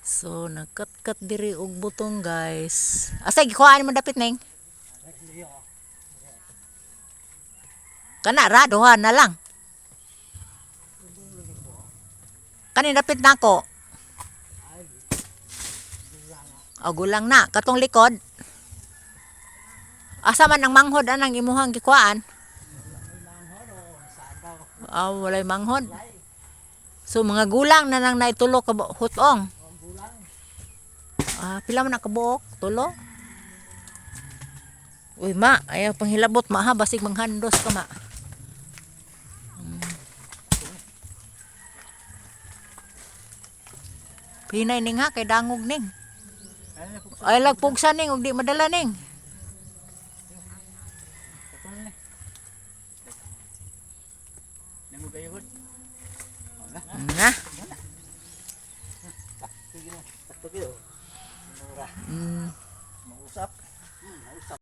So nagkat-kat diri og butong guys. Asa gikuhaan mo dapit ning? Kana ra duha na lang. Kani dapit nako. O gulang na katong likod. Asa man ang manghod anang imuhang gikuhaan? Walay manghod. So mga gulang na nang naitulo ka hutong. Pila man nakabuok? Tulo? Uy ma, ayaw panghilabot ma ha, basig manghandos ka ma. Pinay ning ha, kay dangog ning. Ay lagpugsa ning, ug di madala ning. Na.